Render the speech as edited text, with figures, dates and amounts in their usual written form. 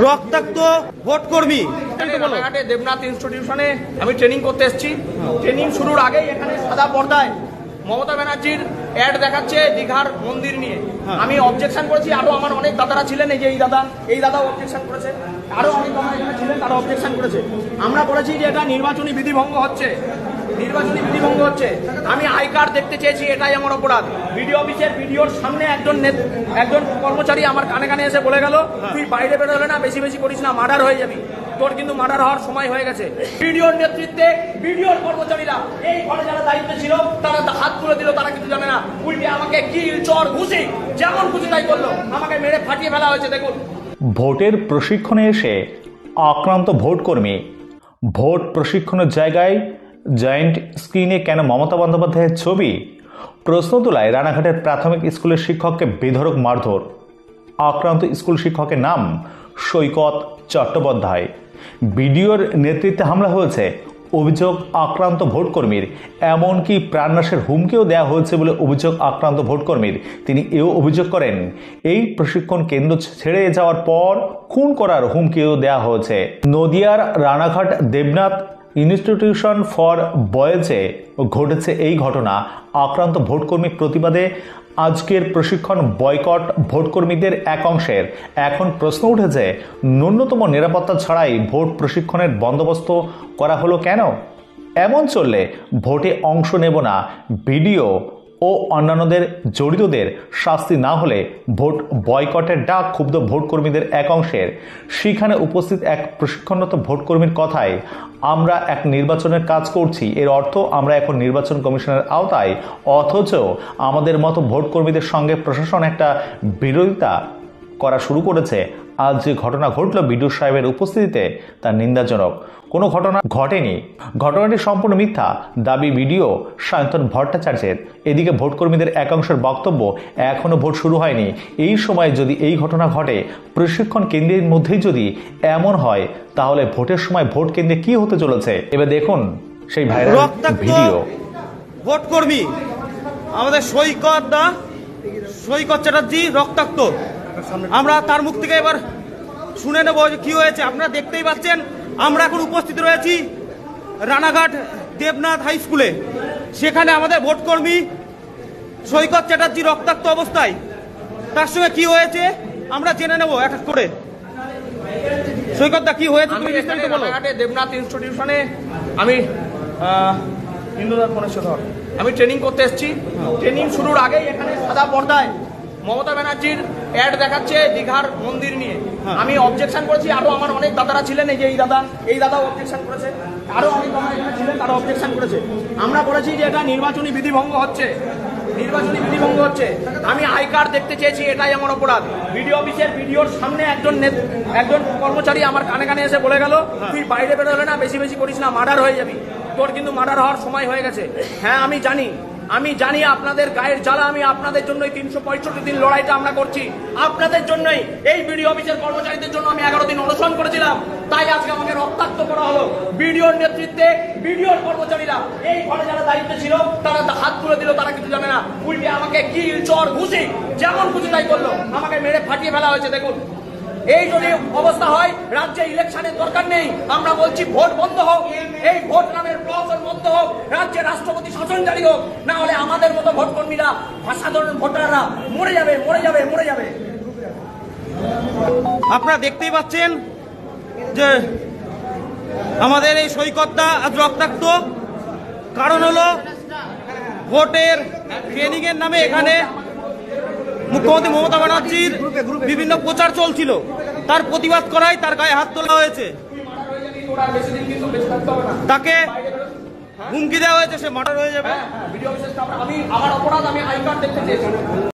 রক্তাক্ত ভোট কর্মী। রানাঘাটে দেবনাথ ইনস্টিটিউশনে আমি ট্রেনিং করতে এসেছি। ট্রেনিং শুরুর আগেই এখানে সাদা পর্দায় মমতা ব্যানার্জির অ্যাড দেখাচ্ছে দীঘার মন্দির নিয়ে। আমি অবজেকশন করেছি, আরো আমার অনেক দাদারা ছিলেন, এই যে এই দাদাও অবজেকশন করেছে, আরো অনেক দাদা এখানে ছিলেন তারা অবজেকশন করেছে। আমরা বলেছি যে এটা নির্বাচনী বিধিভঙ্গ হচ্ছে, নির্বাচনী বিধিভঙ্গ হচ্ছে। আমি আই কার্ড দেখতে চেয়েছি, এটাই আমার অপরাধ। বিডিও অফিসের বিডিওর সামনে একজন কর্মচারী আমার কানে কানে এসে বলে গেল, তুই বাইরে বেরোলে না, বেশি বেশি করিস না, মার্ডার হয়ে যাবি। তোর কিন্তু মার্ডার হওয়ার সময় হয়ে গেছে। বিডিওর নেতৃত্বে বিডিওর কর্মচারীরা এই ঘরে যারা দায়িত্বে ছিল তারা হাত তুলে দিল, তারা কিছু জানে না। উল্টে আমাকে কিল চর ঘুষি যেমন খুশি তাই করলো, আমাকে মেরে ফাটিয়ে ফেলা হয়েছে। দেখুন, ভোটের প্রশিক্ষণে এসে আক্রান্ত ভোট কর্মী। ভোট প্রশিক্ষণের জায়গায় জয়েন্ট স্ক্রিনে কেন মমতা বন্দ্যোপাধ্যায়ের ছবি? প্রশ্ন তোলায় রানাঘাটের প্রাথমিক স্কুলের শিক্ষককে বেধড়ক মারধর। আক্রান্ত স্কুল শিক্ষকের নাম সৈকত চট্টোপাধ্যায়। বিডিওর নেতৃত্বে হামলা হয়েছে, অভিযোগ আক্রান্ত ভোটকর্মীর। এমনকি প্রাণনাশের হুমকিও দেওয়া হয়েছে বলে অভিযোগ আক্রান্ত ভোটকর্মীর। তিনি এও অভিযোগ করেন, এই প্রশিক্ষণ কেন্দ্র ছেড়ে যাওয়ার পর খুন করার হুমকিও দেওয়া হয়েছে। নদিয়ার রানাঘাট দেবনাথ ইনস্টিটিউশন ফর বয়েজে ঘটেছে এই ঘটনা। আক্রান্ত ভোটকর্মীর প্রতিবাদে আজকের প্রশিক্ষণ বয়কট ভোটকর্মীদের এক অংশের। এখন প্রশ্ন উঠেছে, ন্যূনতম নিরাপত্তা ছাড়াই ভোট প্রশিক্ষণের বন্দোবস্ত করা হলো কেন? এমন চললে ভোটে অংশ নেব না, ভিডিও ও অন্যান্যদের জড়িতদের শাস্তি না হলে ভোট বয়কটের ডাক ক্ষুব্ধ ভোটকর্মীদের এক অংশের। সেখানে উপস্থিত এক প্রশিক্ষণরত ভোটকর্মীর কথায়, আমরা এক নির্বাচনের কাজ করছি, এর অর্থ আমরা এখন নির্বাচন কমিশনের আওতায়, অথচ আমাদের মতো ভোটকর্মীদের সঙ্গে প্রশাসন একটা বিরোধিতা করা শুরু করেছে। আজ যে ঘটনা ঘটল বিডিও সাহেবের উপস্থিতিতে, তা নিন্দাজনক। কোনো ঘটনা ঘটেনি, ঘটনাটি সম্পূর্ণ মিথ্যা দাবি বিডিও সায়ন্তন ভট্টাচার্যের। এদিকে ভোটকর্মীদের একাংশের বক্তব্য, এখনও ভোট শুরু হয়নি, এই সময় যদি এই ঘটনা ঘটে, প্রশিক্ষণ কেন্দ্রের মধ্যেই যদি এমন হয়, তাহলে ভোটের সময় ভোট কেন্দ্রে কি হতে চলেছে এবার দেখুন সেই ভাইরাল ভিডিও। ভোটকর্মী আমাদের সৈকত চ্যাটার্জি রক্তাক্ত। আমরা তার মুখ থেকে এবার শুনে নেব যে কি হয়েছে। আপনারা দেখতেই পাচ্ছেন, আমরা এখন উপস্থিত রয়েছি রানাঘাট দেবনাথ হাই স্কুলে। সেখানে আমাদের ভোটকর্মী সৈকত চ্যাটার্জি রক্তাক্ত অবস্থায়। তার সঙ্গে কি হয়েছে আমরা জেনে নেব এক এক করে। সৈকত দা, কি হয়েছে তুমি বিস্তারিত বলো। রানাঘাটে দেবনাথ ইনস্টিটিউশনে আমি আমি ট্রেনিং করতে এসেছি। ট্রেনিং শুরুর আগেই এখানে সাদা পর্দায় মমতা ব্যানার্জির অ্যাড দেখাচ্ছে দীঘার মন্দির নিয়ে। আমি অবজেকশন করেছি, আরো আমার অনেক দাদারা ছিলেন, এই যে এই দাদাও অবজেকশন করেছে, আরো অনেক দাদা এখানে ছিলেন তারা অবজেকশন করেছে। আমরা বলেছি যে এটা নির্বাচনী বিধিভঙ্গ হচ্ছে, নির্বাচনী বিধিভঙ্গ হচ্ছে। আমি আই কার্ড দেখতে চেয়েছি, এটাই আমার অপরাধ। বিডিও অফিসের বিডিওর সামনে একজন কর্মচারী আমার কানে কানে এসে বলে গেল, তুই বাইরে বেরোলে না, বেশি বেশি করিস না, মার্ডার হয়ে যাবি। তোর কিন্তু মার্ডার হওয়ার সময় হয়ে গেছে। হ্যাঁ, আমি জানি আপনাদের গায়ের জ্বালা। আমি আপনাদের জন্যই 365 দিন লড়াইটা আমরা করছি, আপনাদের জন্যই। এই বিডিও অফিসের কর্মচারীদের জন্য আমি 11 দিন অনশন করেছিলাম, তাই আজকে আমাকে রক্তাক্ত করা হলো। বিডিওর নেতৃত্বে বিডিওর কর্মচারীরা এই ঘরে যারা দায়িত্বে ছিল তারা হাত তুলে দিল, তারা কিছু জানে না। উল্টে আমাকে কিল চর ঘুষি যেমন খুশি তাই করলো, আমাকে মেরে ফাটিয়ে ফেলা হয়েছে। দেখুন, এই যদি অবস্থা হয়, রাজ্যে ইলেকশনের দরকার নেই। আমরা বলছি ভোট বন্ধ হোক, এই ভোট নামের প্রহসন বন্ধ হোক, রাজ্যে রাষ্ট্রপতি শাসন জারি হোক, না হলে আমাদের মতো ভোটকর্মীরা, সাধারণ ভোটাররা মরে যাবে। আপনারা দেখতেই পাচ্ছেন যে আমাদের এই সৈকতটা আজ রক্তাক্ত। কারণ হলো ভোটের ট্রেনিং এর নামে এখানে মুখ্যমন্ত্রী মমতা ব্যানার্জির বিভিন্ন প্রচার চলছিল, তার প্রতিবাদ করায় তার গায়ে হাত তোলা হয়েছে, তাকে হুমকি দেওয়া হয়েছে, সে মার্ডার হয়ে যাবে। আমার অপরাধ, আমি আই কার্ড দেখতে চেয়েছি।